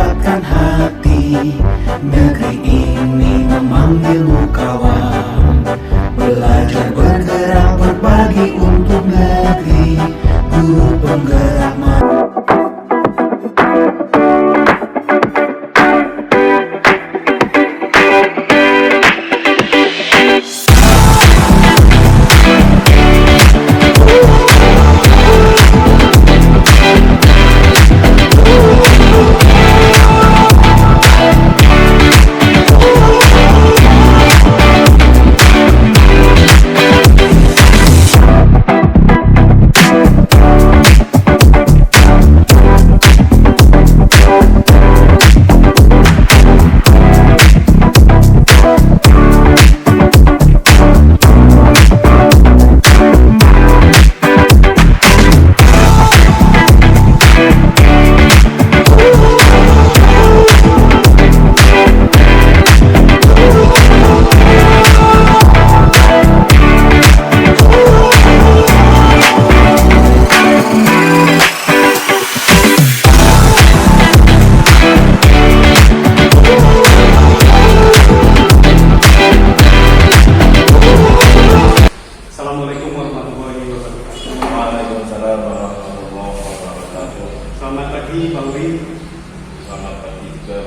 menggerakkan hati. Negeri ini memanggilmu kawan, belajar bergerak berbagi untuk negeri. Guru penggerak Selamat pagi Pak Uri. Selamat pagi juga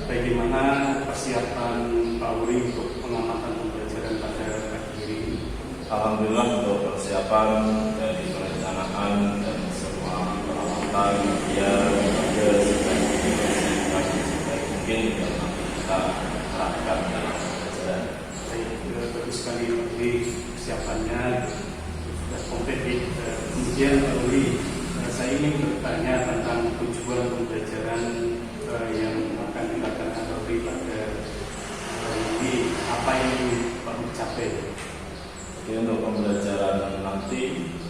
Bagaimana persiapan Pak Uri untuk pengamatan pembelajaran pada pagi ini? Alhamdulillah untuk persiapan dari perencanaan dan semua perawatan yang ada sebaik mungkin yang nanti kita terapkan dalam pembelajaran. Bagus sekali Pak Uri, persiapannya sudah komplit. Kemudian Pak Uri, saya ingin bertanya tentang tujuan pembelajaran yang akan dilakukan Pak Uri pada hari ini. Apa yang Pak Uri capai? Jadi untuk pembelajaran nanti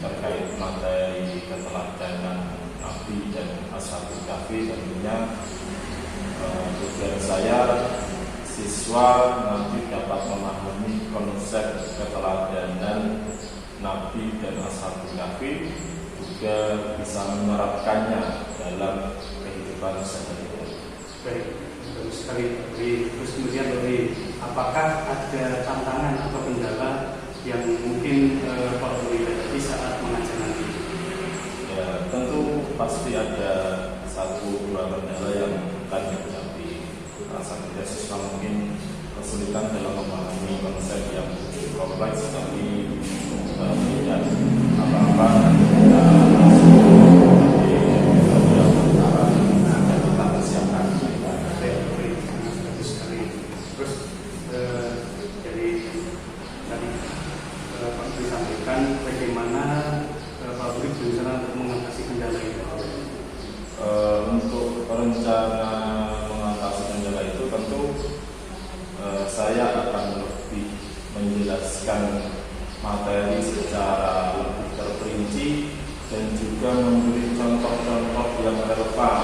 terkait materi keteladanan Nabi dan Ashabul Kahfi, tentunya tujuan saya siswa nanti dapat memahami konsep keteladanan Nabi dan Ashabul Kahfi, juga bisa menerapkannya dalam kehidupan sehari-hari. Baik, bagus sekali Pak Uri. Terus kemudian Pak Uri, apakah ada tantangan atau kendala yang mungkin Pak Uri hadapi saat mengajar nanti? Ya, tentu pasti ada satu dua kendala yang akan dihadapi. Salah siswa mungkin kesulitan dalam memahami konsep yang kompleks, tapi tidak apa-apa. Bagaimana Pak Uri berencana untuk mengatasi kendala itu? Untuk rencana mengatasi kendala itu tentu saya akan lebih menjelaskan materi secara lebih terperinci dan juga memberi contoh-contoh yang relevan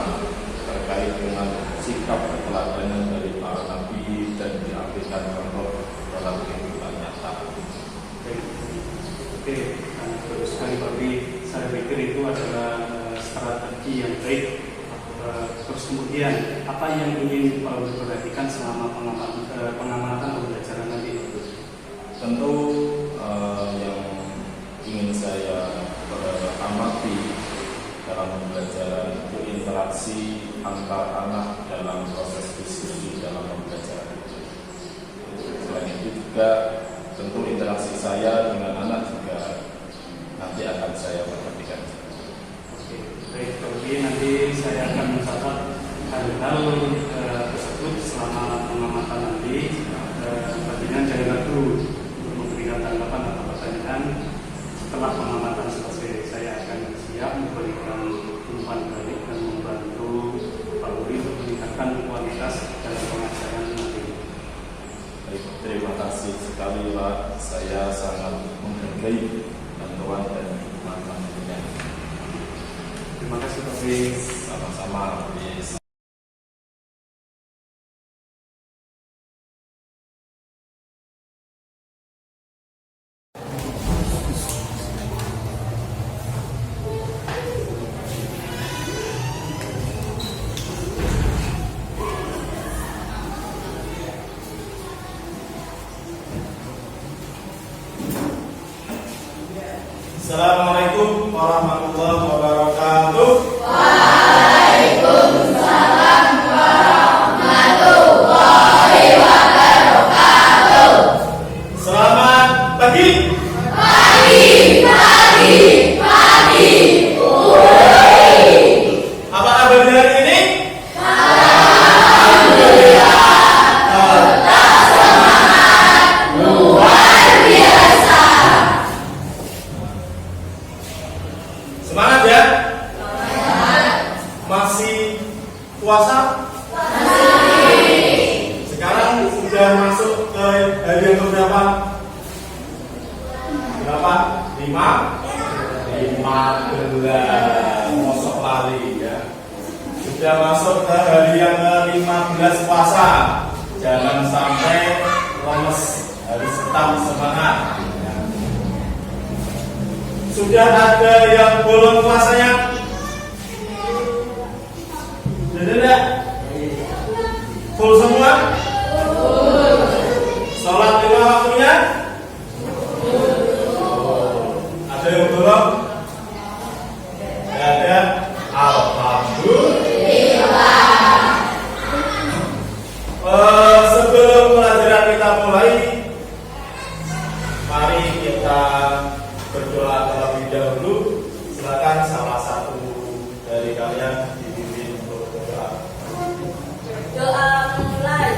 terkait dengan sikap keteladanan dari para nabi dan diambilkan contoh dalam kehidupan nyata. Oke, terus sekali Pak Uri, saya pikir itu adalah strategi yang baik. Terus kemudian, apa yang ingin Pak Uri perhatikan selama pengamatan pembelajaran nanti? Tentu yang ingin saya amati dalam pembelajaran itu interaksi antar anak dalam proses diskusi dalam pembelajaran itu. Selain itu juga tentu interaksi saya dengan anak juga nanti akan saya perhatikan. Oke, baik Pak Uri, nanti saya akan mencatat hal-hal tersebut selama pengamatan nanti. Pastinya jangan ragu untuk memberikan tanggapan atau pertanyaan setelah pengamatan selesai. Saya akan siap memberikan umpan balik dan membantu Pak Uri untuk meningkatkan kualitas dalam pengajaran nanti. Baik, terima kasih sekali Pak. Saya sangat menghargai bantuan dan dukungannya. Terima kasih Pak Uri. Sama-sama. Assalamualaikum warahmatullahi wabarakatuh. Waalaikumsalam warahmatullahi wabarakatuh. Selamat pagi. Pagi. Apa kabar di hari ini? Semangat ya? Masih puasa? Sekarang sudah masuk ke hari yang keberapa? Berapa? 15. Mosok lari ya. Sudah masuk ke hari yang ke-15 puasa. Jangan sampai lemes, harus tetap semangat. Sudah ada yang belum puasanya? Sudah ada? Full semua? Sholat 5 waktunya? Ada yang belum? Tidak ada? Alhamdulillah. Sebelum pelajaran kita mulai, mari kita berdoa terlebih dahulu. Silakan salah satu dari kalian dipimpin untuk berdoa. Doa mulai.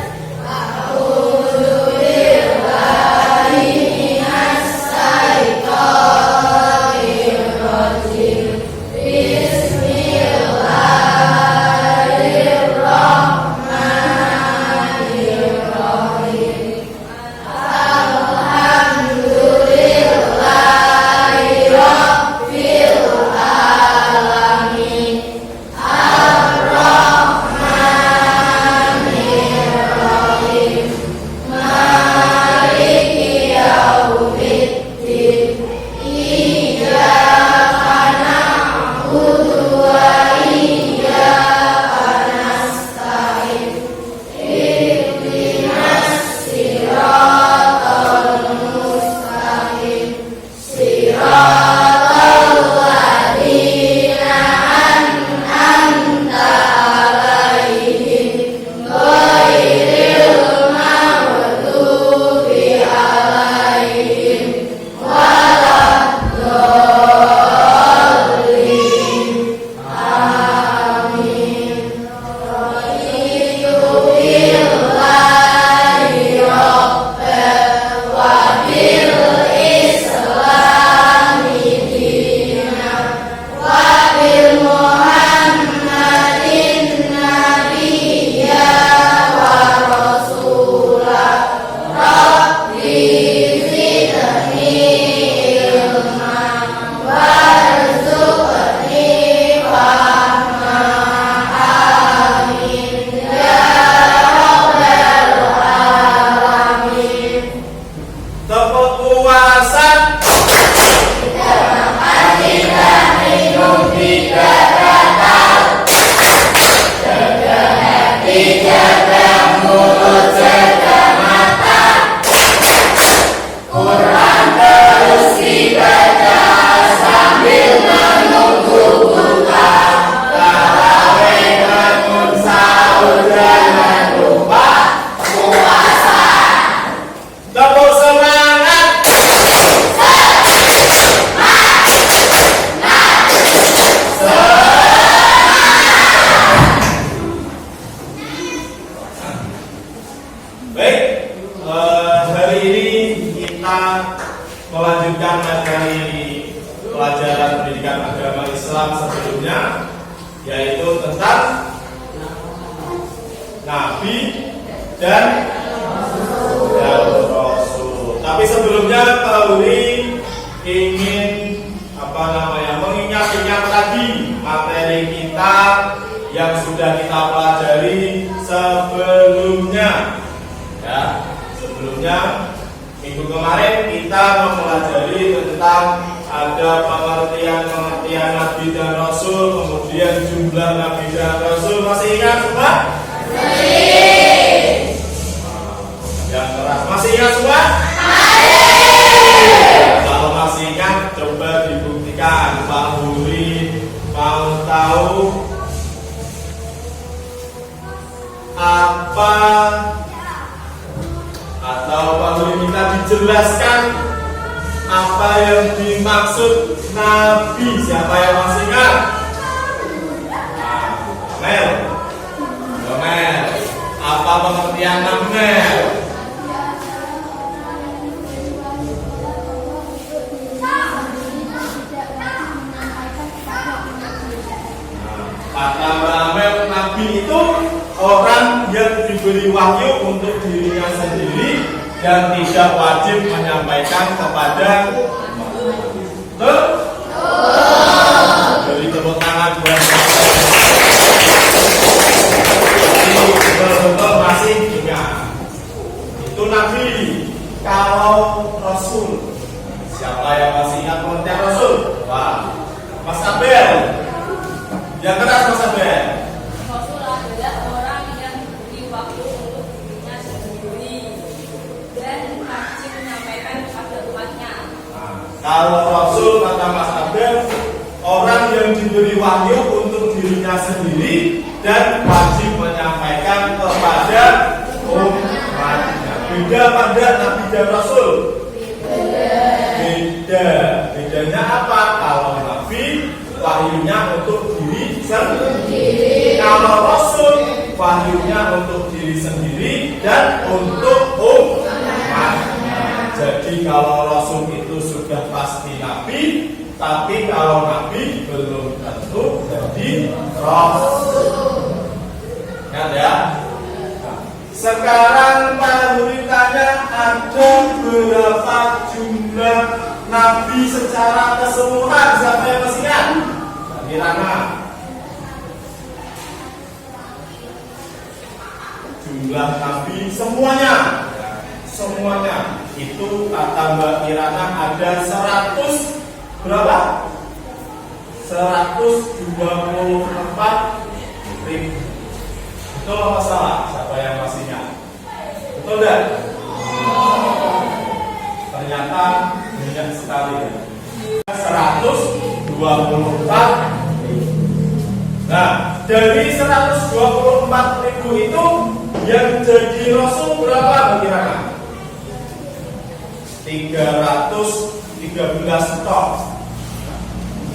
melanjutkan materi pelajaran pendidikan agama Islam sebelumnya, yaitu tentang Nabi dan Rasul. Tapi sebelumnya Pak Uli ingin mengingat-ingat lagi materi kita yang sudah kita pelajari sebelumnya. Ya, sebelumnya minggu kemarin kita mempelajari tentang ada pengertian Nabi dan Rasul, kemudian jumlah Nabi dan Rasul. Masih ingat semua? Yang keras. Masih ingat semua? Kalau masih ingat, coba dibuka pastikan Pak Huri mau tahu apa, atau Pak Huri minta dijelaskan apa yang dimaksud Nabi. Siapa yang masih ingat? Mel, Mel, apa pengertian Mel? Kata Mbak Amel, Nabi itu orang yang diberi wahyu untuk dirinya sendiri dan tidak wajib menyampaikan kepada umat. Betul? Beri tepuk tangan buat betul masih ingat. Itu Nabi. Kalau Rasul, siapa yang masih ingat pengertian Rasul? Wah, Mas Abel. Yang keras Mas Abel. Rasul adalah orang yang diberi waktu untuk dirinya sendiri dan wajib menyampaikan kepada umatnya. Nah, kalau Rasul kata Mas Abel, orang yang diberi wahyu untuk dirinya sendiri dan wajib menyampaikan kepada umatnya. Beda pada Nabi dan Rasul. Beda. Bedanya apa? Kalau Nabi wahyunya untuk diri sendiri. Kalau Rasul wahyunya untuk diri sendiri dan untuk umatnya. Jadi kalau Rasul itu sudah pasti Nabi, tapi kalau Nabi belum tentu jadi Rasul. Ingat ya. Sekarang Pak Huri tanya, ada berapa jumlah Nabi secara keseluruhan? Siapa yang masih ingat? Kirana. Jumlah Nabi semuanya. Semuanya. Itu kata Mbak Kirana ada 100 berapa? 124.000. Betul apa salah? Siapa yang masih ingat? Betul tidak? Ternyata banyak sekali ya. 124.000. Nah, dari 124.000 itu yang jadi Rasul berapa kira-kira? 313 tok.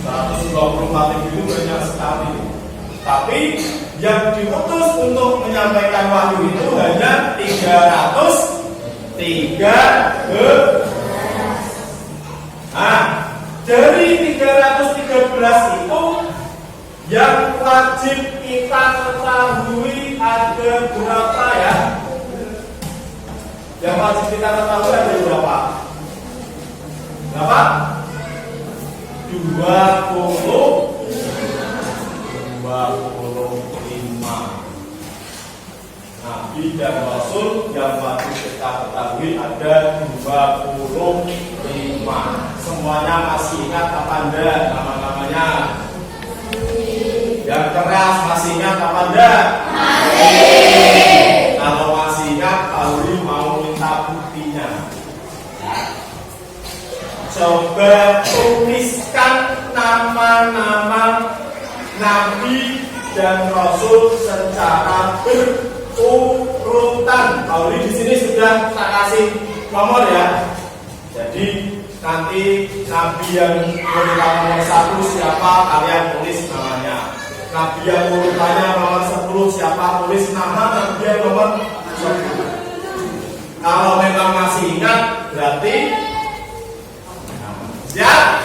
124.000 itu banyak sekali. Tapi yang diutus untuk menyampaikan wahyu itu hanya 313. Nah, dari 313 itu yang wajib kita ketahui ada berapa ya? Yang wajib kita ketahui ada berapa? Berapa? 25 Nabi dan Rasul yang wajib kita ketahui ada 25. Semuanya masih ingat apa enggak nama-namanya? Yang keras masih ingat apa enggak? Masih. Kalau masih ingat, Pauli mau minta buktinya. Coba tuliskan nama-nama Nabi dan Rasul secara berurutan. Pauli di sini sudah tak kasih nomor ya. Jadi nanti Nabi yang urutan nomor 1 siapa, kalian tulis namanya. Nabi yang urutannya nomor 10 siapa, tulis nama Nabi yang nomor 10. Kalau memang masih ingat, berarti siap.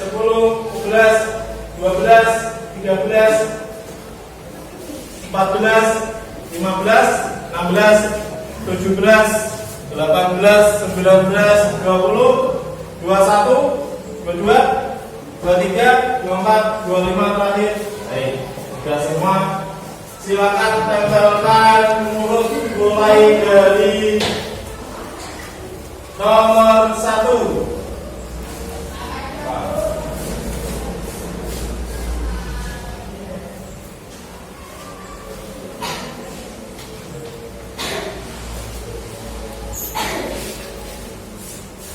10, 11, 12, 13, 14, 15, 16, 17, 18, 19, 20, 21, 22, 23, 24, 25 terakhir. Baik, sudah semua. Silakan tempelkan mulut mulai dari nomor 1.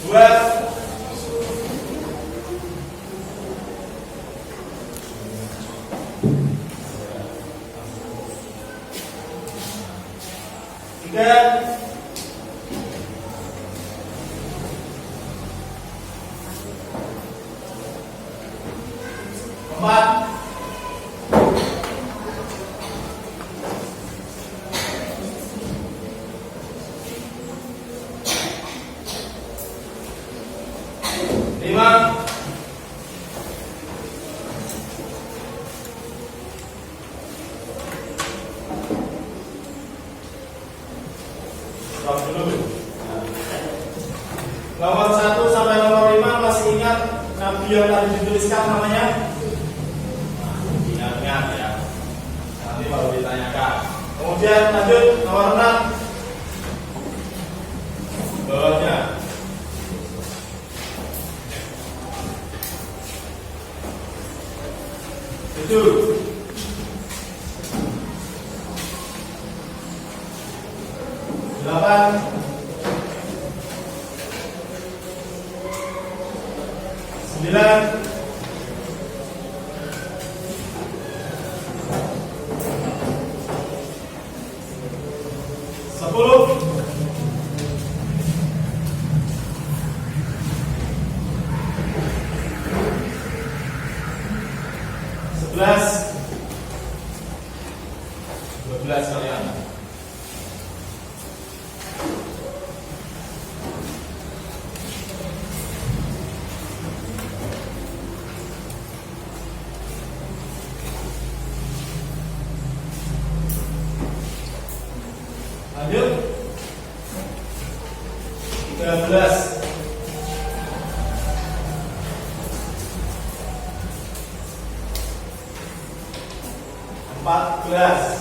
Dua, tiga, empat, lima, stop dulu. Nomor 1 sampai nomor 5 masih ingat nabi yang tadi dituliskan namanya? Ingat-ingat ya. Nanti baru ditanyakan. Kemudian lanjut nomor 6. Bawahnya. Itu. 8, 9, 10, 10, 11, 12 kalian. Lanjut. 13, 14,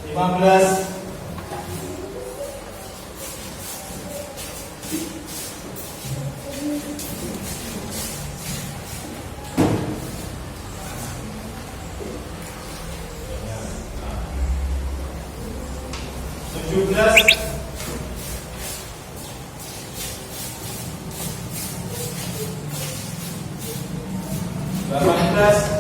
15, 17, 18,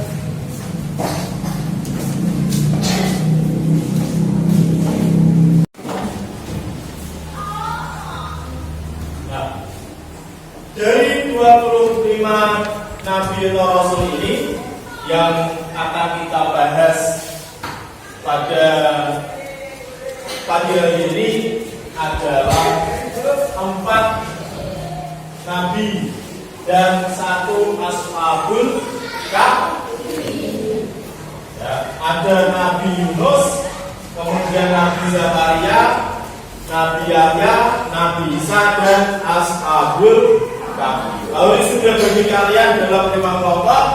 25 Nabi atau Rasul ini yang akan kita bahas pada pagi hari ini adalah 4 Nabi dan 1 Ashabul Kahfi. Ya, ada Nabi Yunus, kemudian Nabi Zakaria, Nabi Yahya, Nabi Isa dan Ashabul Kahfi. Lalu ini sudah bagi kalian dalam 5 kelompok,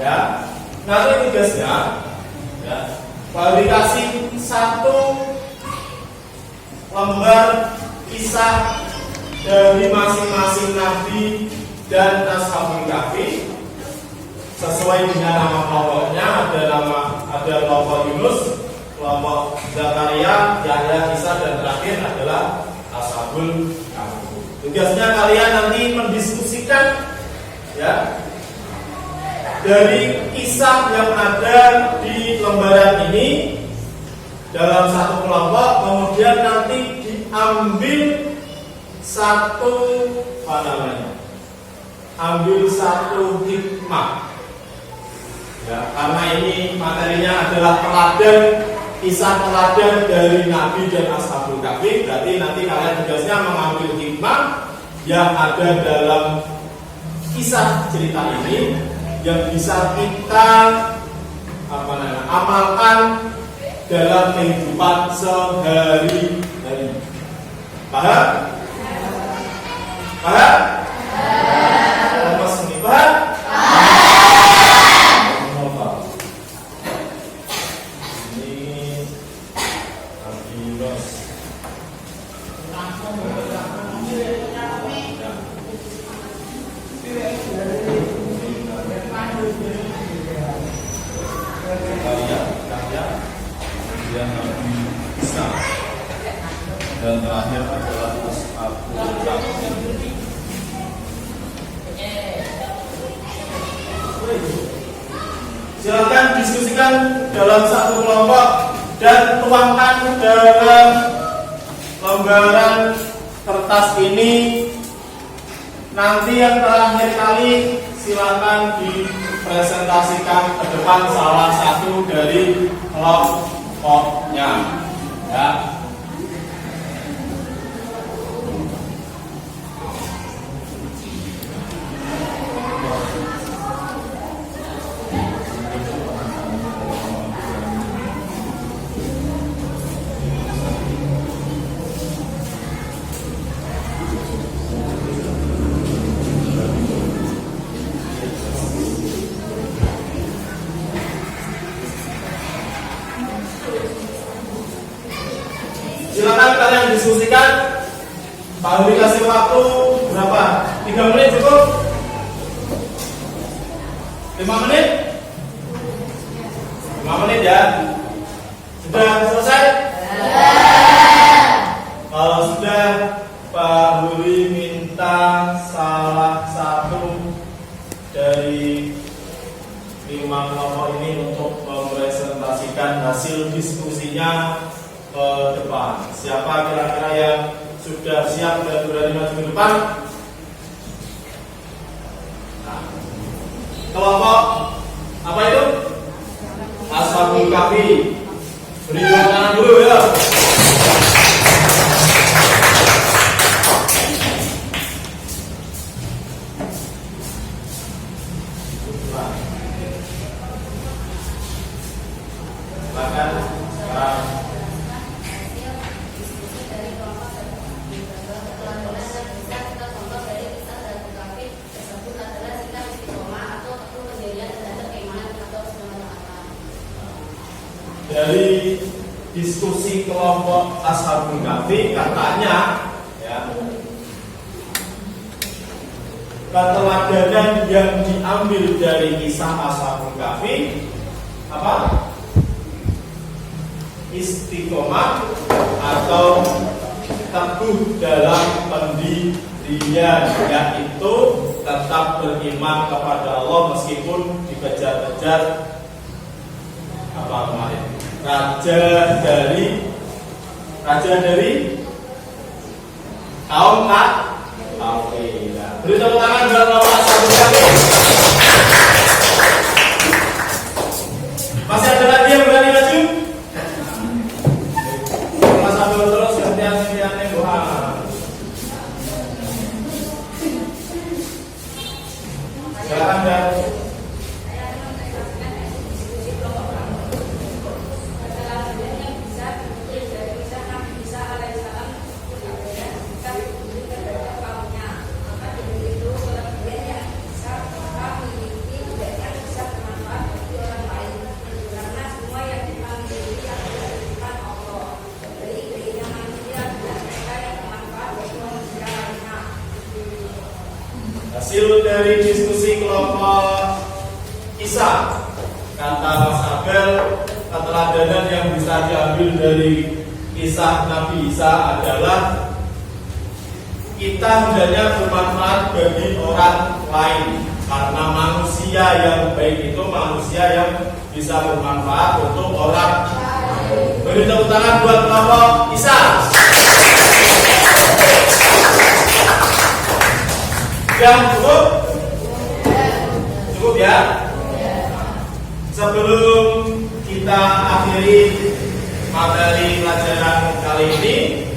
ya. Nanti tugasnya, ya, dikasih 1 lembar kisah dari masing-masing Nabi dan Ashabul Kahfi sesuai dengan nama kelompoknya. Ada kelompok Yunus, kelompok Zakaria, Yahya, Isa dan terakhir adalah Ashabul Kahfi. Tugasnya kalian nanti mendiskusikan, ya, dari kisah yang ada di lembaran ini dalam 1 kelompok, kemudian nanti diambil ambil 1 hikmah, ya, karena ini materinya adalah teladan, kisah teladan dari Nabi dan Ashabul Kahfi. Berarti nanti kalian tugasnya mengambil hikmah yang ada dalam kisah cerita ini yang bisa kita amalkan dalam kehidupan sehari-hari. Paham? Paham? Lepas ini paham? Ini Nabi Yunus. Kemudian Nabi Isa dan terakhir adalah Ashabul Kahfi. Silakan diskusikan dalam 1 kelompok dan tuangkan dalam lembaran kertas ini. Nanti yang terakhir kali silakan dipresentasikan ke depan salah satu dari kelompoknya, ya. Silakan kalian diskusikan. Pak Uli kasih waktu berapa? 3 menit cukup? 5 menit? 5 menit ya. Sudah selesai? Kalau sudah, Pak Uli minta salah satu dari 5 kelompok ini untuk mempresentasikan hasil diskusinya ke depan. Siapa kira-kira yang sudah siap dan berani maju ke depan? Nah, kelompok apa itu? Ashabul Kahfi. Beri tepuk tangan dulu ya. Silakan sekarang. Dari diskusi kelompok Ashabul Kahfi katanya ya, keteladanan yang diambil dari kisah Ashabul Kahfi apa? Istiqomah atau teguh dalam pendirian, yaitu tetap beriman kepada Allah meskipun dikejar-kejar apa kemarin? Raja dari kaum kafir. Beri tepuk tangan buat kelompok Ashabul Kahfi. Masih ada lagi yang berani maju? Masa dulu terus gantian doa. Silakan dan hasil dari diskusi kelompok Isa, kata Mas Abel, keteladanan yang bisa diambil dari kisah Nabi Isa adalah kita hendaknya bermanfaat bagi orang lain, karena manusia yang baik itu manusia yang bisa bermanfaat untuk orang lain. Beri tepuk tangan buat kelompok Isa. Yang cukup ya. Sebelum kita akhiri materi pelajaran kali ini,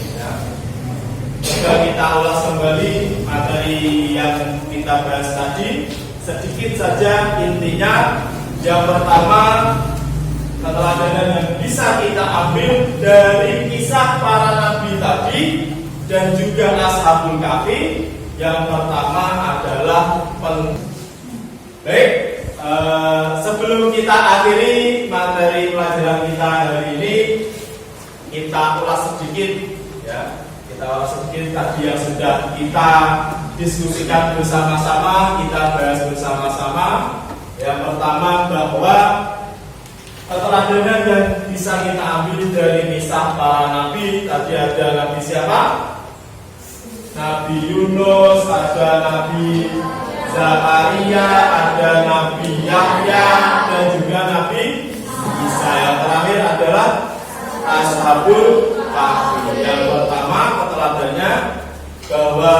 juga kita ulas kembali materi yang kita bahas tadi. Sedikit saja intinya. Yang pertama, keteladanan yang bisa kita ambil dari kisah para nabi tadi dan juga Ashabul Kahfi. Yang pertama adalah baik, sebelum kita akhiri materi pelajaran kita hari ini, kita ulas sedikit ya. Kita ulas sedikit tadi yang sudah kita diskusikan bersama-sama, kita bahas bersama-sama. Yang pertama bahwa keteladanan yang bisa kita ambil dari kisah para nabi, tadi ada nabi siapa? Nabi Yunus, ada Nabi Zakaria, ada Nabi Yahya, dan juga Nabi Isa. Yang terakhir adalah Ashabul Kahfi. Yang pertama keteladannya bahwa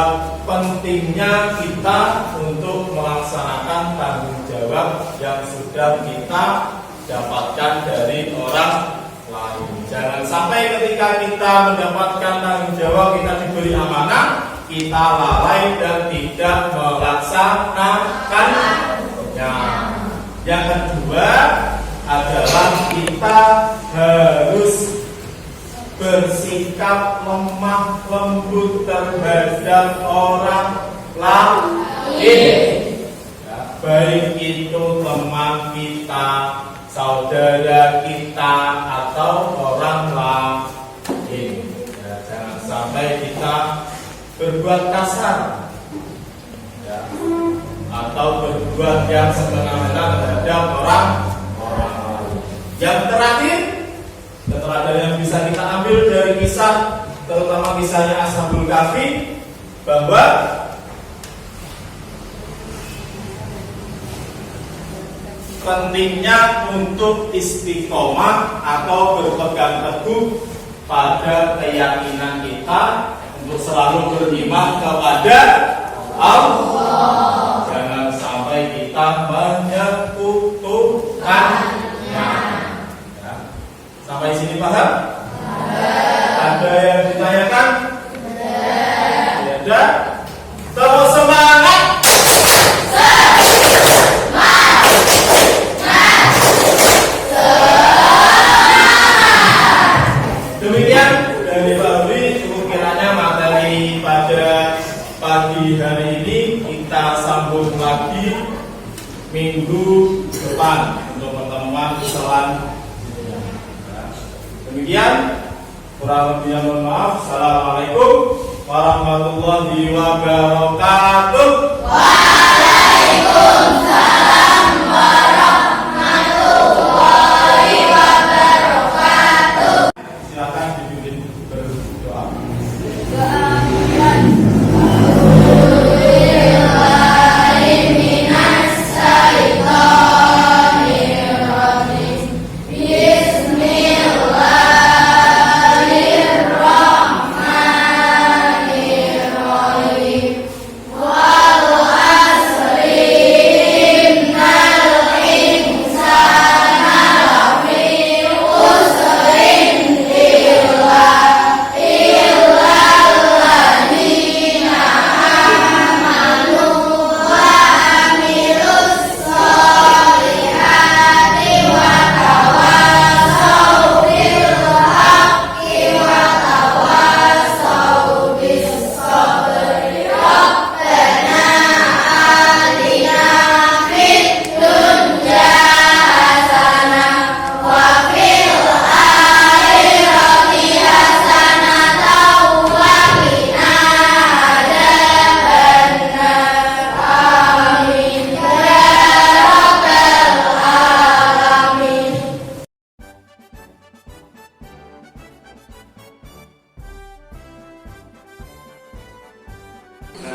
pentingnya kita untuk melaksanakan tanggung jawab yang sudah kita dapatkan dari orang lain. Jangan sampai ketika kita mendapatkan tanggung jawab, kita diberi amanah, kita lalai dan tidak melaksanakannya. Yang kedua adalah kita harus bersikap lemah lembut terhadap orang lain. Ya, baik itu teman kita, saudara kita, atau orang lain. Ya, jangan sampai kita berbuat kasar ya, atau berbuat yang semena-mena terhadap orang lain. Yang terakhir, keteladanan yang bisa kita ambil dari kisah, terutama kisahnya Ashabul Kahfi, bahwa pentingnya untuk istiqomah atau berpegang teguh pada keyakinan kita untuk selalu beriman kepada Allah. Jangan sampai kita menyekutukannya. Ya. Sampai sini paham? Ada yang ditanyakan? Ada? Terus semangat! Demikian dari Pak Rudi, cukup kiranya materi pada pagi hari ini. Kita sambung lagi minggu depan untuk pertemuan selanjutnya. Demikian, kurang lebihnya mohon maaf. Assalamualaikum warahmatullahi wabarakatuh. Waalaikumsalam warahmatullahi wabarakatuh. Silakan dipimpin berdoa.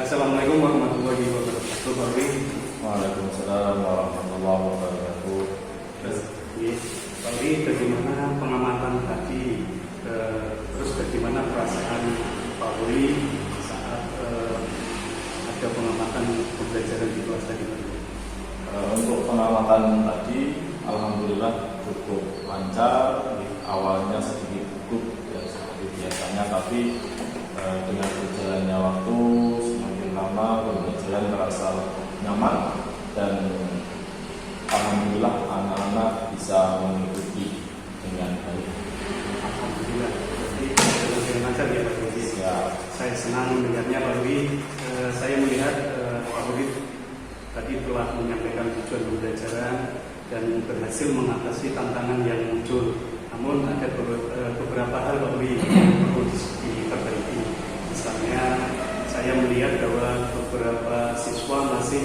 Assalamualaikum warahmatullahi wabarakatuh. Pak Rudi. Waalaikumsalam warahmatullahi wabarakatuh. Pak Rudi, bagaimana pengamatan tadi? Terus bagaimana perasaan Pak Rudi saat ada pengamatan pembelajaran di kelas tadi? Untuk pengamatan tadi, alhamdulillah cukup lancar. Awalnya sedikit gugup ya, seperti biasanya, tapi dengan berjalannya waktu semakin lama pembelajaran terasa nyaman dan alhamdulillah anak-anak bisa mengikuti dengan baik. Alhamdulillah. Jadi dengan lancar ya Pak Rudi. Ya. Saya senang melihatnya Pak Rudi. Saya melihat Pak Rudi tadi telah menyampaikan tujuan pembelajaran dan berhasil mengatasi tantangan yang muncul. Namun ada beberapa hal Pak Rudi yang perlu diperbaiki. Misalnya saya melihat bahwa beberapa siswa masih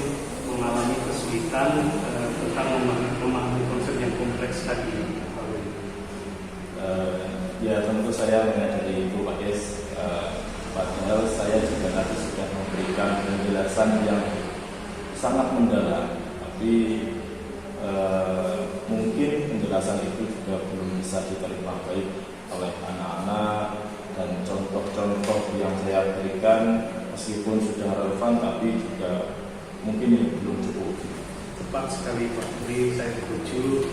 mengalami kesulitan tentang memahami konsep yang kompleks tadi. Ya tentu saya menyadari itu Pak Des. Padahal saya juga tadi sudah memberikan penjelasan yang sangat mendalam, tapi mungkin penjelasan itu juga belum bisa diterima baik oleh anak-anak, dan contoh-contoh yang saya berikan meskipun sudah relevan tapi juga mungkin ini belum cukup. Tepat sekali Pak Uri, saya setuju.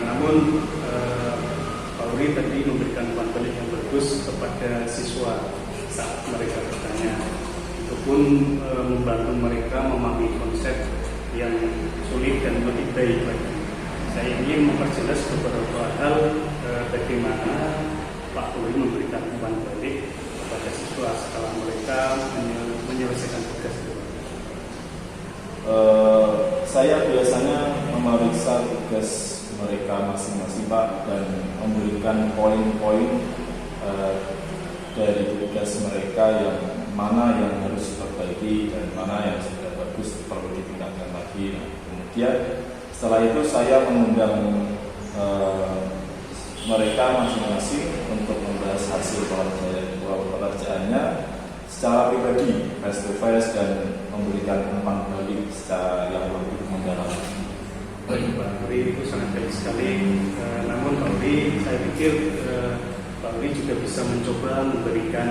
Namun Pak Uri tadi memberikan umpan balik yang bagus kepada siswa saat mereka bertanya. Itu pun membantu mereka memahami konsep yang sulit dan lebih baik lagi. Saya ingin memperjelas beberapa hal bagaimana Pak Uri memberikan umpan balik kepada siswa setelah mereka menyelesaikan tugas itu. Saya biasanya memeriksa tugas mereka masing-masing Pak, dan memberikan poin-poin dari tugas mereka yang mana yang harus diperbaiki dan mana yang sudah bagus perlu ditingkatkan lagi. Nah, kemudian setelah itu saya mengundang mereka masing-masing untuk membahas hasil pekerjaannya secara pribadi, face to face, dan memberikan umpan balik secara yang lebih mendalam. Baik Pak. itu sangat baik sekali. Namun Pak Uri, saya pikir Pak Uri juga bisa mencoba memberikan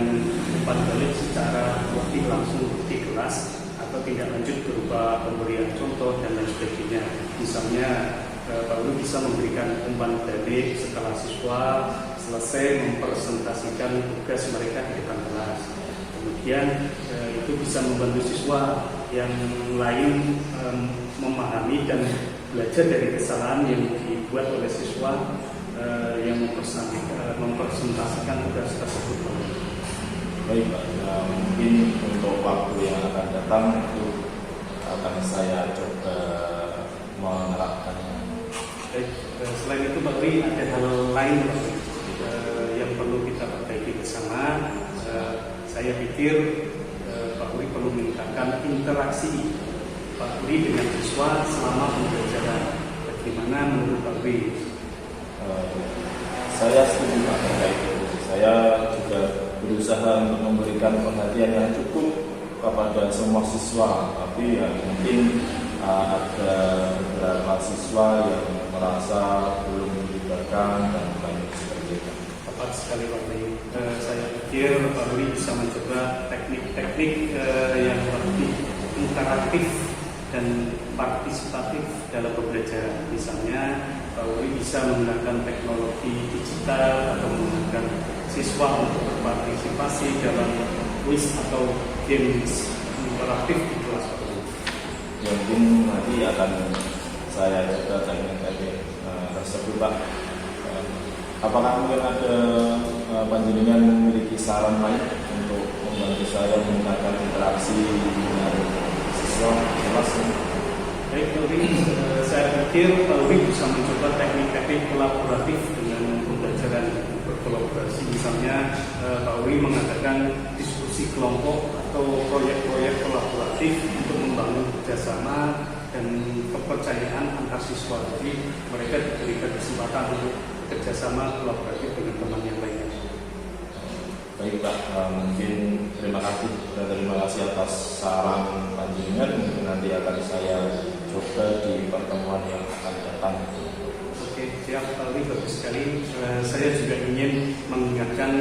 umpan balik secara lebih langsung di kelas atau tindak lanjut berupa pemberian contoh dan lain sebagainya. Misalnya Pak Uri bisa memberikan umpan balik setelah siswa selesai mempresentasikan tugas mereka di depan kelas. Kemudian itu bisa membantu siswa yang lain memahami dan belajar dari kesalahan yang dibuat oleh siswa yang mempresentasikan tugas tersebut. Baik Pak, mungkin untuk waktu yang akan datang itu akan saya coba menerapkannya. Baik, selain itu Pak Uri, ada hal lain Pak Uri, yang perlu kita perbaiki bersama. Saya pikir Pak Uri perlu meningkatkan interaksi Pak Uri dengan siswa selama pembelajaran. Bagaimana menurut Pak Uri? Saya setuju Pak terkait itu. Saya juga berusaha untuk memberikan perhatian yang cukup kepada semua siswa, tapi ya mungkin ada beberapa siswa yang merasa belum dilibatkan dan lain sebagainya. Tepat sekali Pak Uri. Saya pikir Pak Uri bisa mencoba teknik-teknik yang lebih interaktif dan partisipatif dalam pembelajaran. Misalnya Pak Uri bisa menggunakan teknologi digital atau menggunakan siswa untuk berpartisipasi dalam quiz atau games interaktif di kelas Pak Uri. Ya, mungkin nanti akan saya coba teknik-teknik tersebut Pak. Apakah mungkin ada panjenengan memiliki saran lain untuk membantu saya meningkatkan interaksi dengan siswa kelas? Baik Pak Uri, saya pikir Pak Uri bisa mencoba teknik-teknik kolaboratif dengan pembelajaran berkolaborasi. Misalnya Pak Uri mengadakan diskusi kelompok atau proyek-proyek kolaboratif untuk membangun kerjasama dan kepercayaan antar siswa. Jadi mereka diberikan kesempatan untuk kerjasama kolaboratif dengan teman yang lainnya. Baik Pak, mungkin terima kasih atas saran panjenengan. Mungkin nanti akan saya coba di pertemuan yang akan datang. Oke, siap Pak Uri, bagus sekali. Saya juga ingin mengingatkan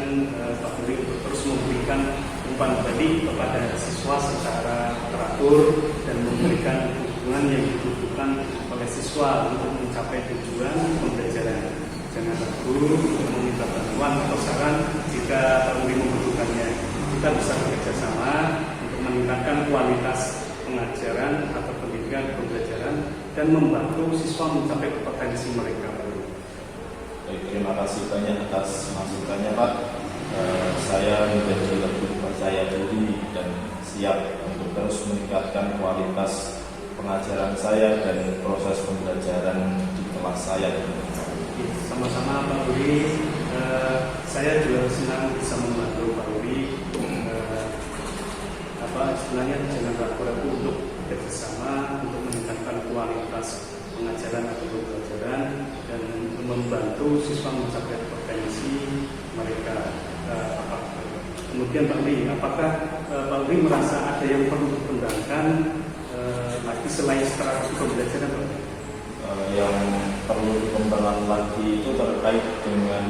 Pak Uri untuk terus memberikan umpan balik kepada siswa secara teratur dan memberikan dukungan yang dibutuhkan oleh siswa untuk mencapai tujuan pembelajaran. Jangan ragu untuk meminta bantuan atau saran jika Pak Uri membutuhkannya. Kita bisa bekerja sama untuk meningkatkan kualitas pengajaran atau pendidikan pembelajaran dan membantu siswa mencapai potensi mereka. Baik, terima kasih banyak atas masukannya Pak. Saya menjadi lebih percaya diri dan siap untuk terus meningkatkan kualitas pengajaran saya dan proses pembelajaran di kelas saya. Sama-sama Pak Uri, saya juga senang bisa membantu Pak Uri. Istilahnya jangan ragu-ragu untuk bekerjasama untuk meningkatkan kualitas pengajaran atau pembelajaran dan membantu siswa mencapai potensi mereka. Kemudian Pak Uri, apakah Pak Uri merasa ada yang perlu dikembangkan lagi selain strategi pembelajaran Pak Uri? Yang perlu dikembangkan lagi itu terkait dengan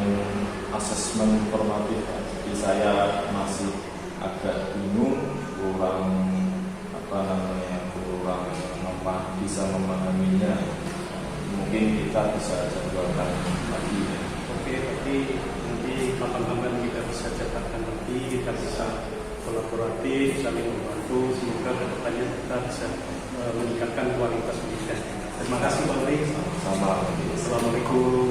asesmen formatif. Jadi saya masih agak bingung, kurang bisa memahaminya. Mungkin kita bisa jadwalkan lagi. Oke, tapi nanti kapan-kapan kita bisa catatkan lagi, kita bisa kolaboratif, saling membantu. Semoga kedepannya kita bisa meningkatkan kualitas pendidikan. Terima kasih Pak Uri. Sama. Assalamualaikum.